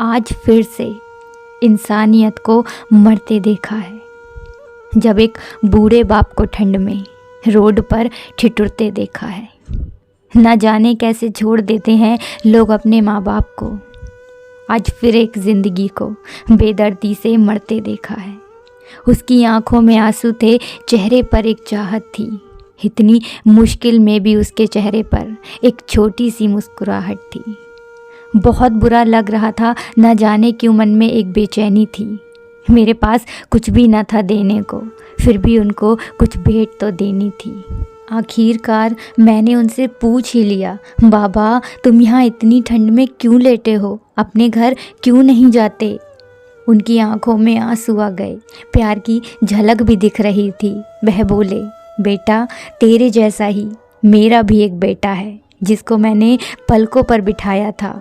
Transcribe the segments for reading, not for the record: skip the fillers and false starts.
आज फिर से इंसानियत को मरते देखा है। जब एक बूढ़े बाप को ठंड में रोड पर ठिठुरते देखा है। ना जाने कैसे छोड़ देते हैं लोग अपने माँ बाप को। आज फिर एक ज़िंदगी को बेदर्दी से मरते देखा है। उसकी आंखों में आंसू थे, चेहरे पर एक चाहत थी। इतनी मुश्किल में भी उसके चेहरे पर एक छोटी सी मुस्कुराहट थी। बहुत बुरा लग रहा था, न जाने क्यों मन में एक बेचैनी थी। मेरे पास कुछ भी न था देने को, फिर भी उनको कुछ भेंट तो देनी थी। आखिरकार मैंने उनसे पूछ ही लिया, बाबा तुम यहाँ इतनी ठंड में क्यों लेटे हो, अपने घर क्यों नहीं जाते। उनकी आंखों में आंसू आ गए, प्यार की झलक भी दिख रही थी। वह बोले, बेटा तेरे जैसा ही मेरा भी एक बेटा है जिसको मैंने पलकों पर बिठाया था।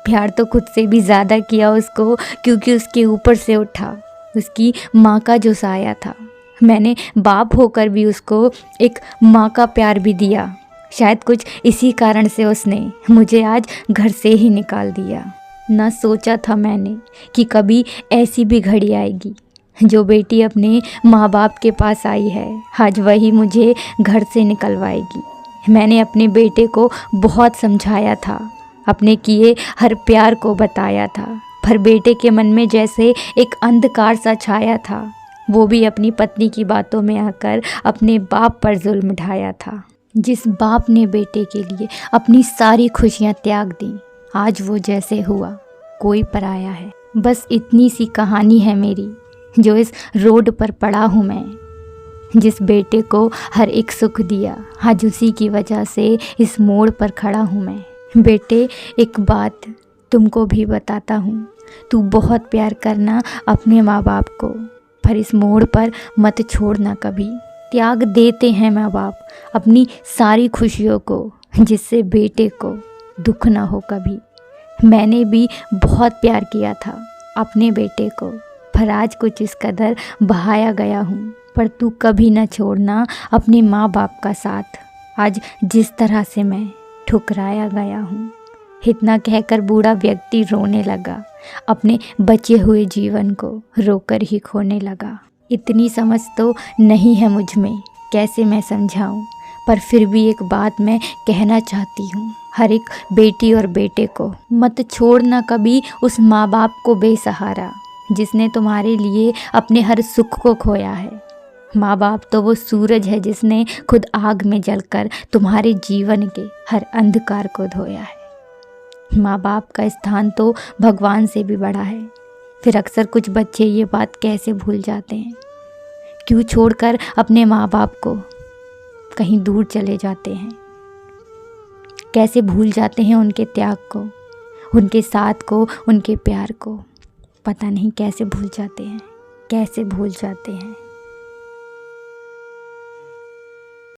प्यार तो खुद से भी ज़्यादा किया उसको, क्योंकि उसके ऊपर से उठा उसकी माँ का जो साया था। मैंने बाप होकर भी उसको एक माँ का प्यार भी दिया। शायद कुछ इसी कारण से उसने मुझे आज घर से ही निकाल दिया। ना सोचा था मैंने कि कभी ऐसी भी घड़ी आएगी, जो बेटी अपने माँ बाप के पास आई है आज वही मुझे घर से निकलवाएगी। मैंने अपने बेटे को बहुत समझाया था, अपने किए हर प्यार को बताया था, पर बेटे के मन में जैसे एक अंधकार सा छाया था। वो भी अपनी पत्नी की बातों में आकर अपने बाप पर जुल्म ढाया था। जिस बाप ने बेटे के लिए अपनी सारी खुशियाँ त्याग दी, आज वो जैसे हुआ कोई पराया है। बस इतनी सी कहानी है मेरी, जो इस रोड पर पड़ा हूँ मैं। जिस बेटे को हर एक सुख दिया, आज उसी की वजह से इस मोड़ पर खड़ा हूँ मैं। बेटे एक बात तुमको भी बताता हूँ, तू बहुत प्यार करना अपने माँ बाप को, पर इस मोड़ पर मत छोड़ना कभी। त्याग देते हैं माँ बाप अपनी सारी खुशियों को, जिससे बेटे को दुख ना हो कभी। मैंने भी बहुत प्यार किया था अपने बेटे को, पर आज कुछ इस कदर बहाया गया हूँ। पर तू कभी ना छोड़ना अपने माँ बाप का साथ, आज जिस तरह से मैं ठुकराया गया हूँ। इतना कहकर बूढ़ा व्यक्ति रोने लगा, अपने बचे हुए जीवन को रोकर ही खोने लगा। इतनी समझ तो नहीं है मुझ में, कैसे मैं समझाऊं, पर फिर भी एक बात मैं कहना चाहती हूँ हर एक बेटी और बेटे को, मत छोड़ना कभी उस माँ बाप को बेसहारा, जिसने तुम्हारे लिए अपने हर सुख को खोया है। माँ बाप तो वो सूरज है जिसने खुद आग में जलकर तुम्हारे जीवन के हर अंधकार को धोया है। माँ बाप का स्थान तो भगवान से भी बड़ा है। फिर अक्सर कुछ बच्चे ये बात कैसे भूल जाते हैं, क्यों छोड़कर अपने माँ बाप को कहीं दूर चले जाते हैं। कैसे भूल जाते हैं उनके त्याग को, उनके साथ को, उनके प्यार को। पता नहीं कैसे भूल जाते हैं, कैसे भूल जाते हैं।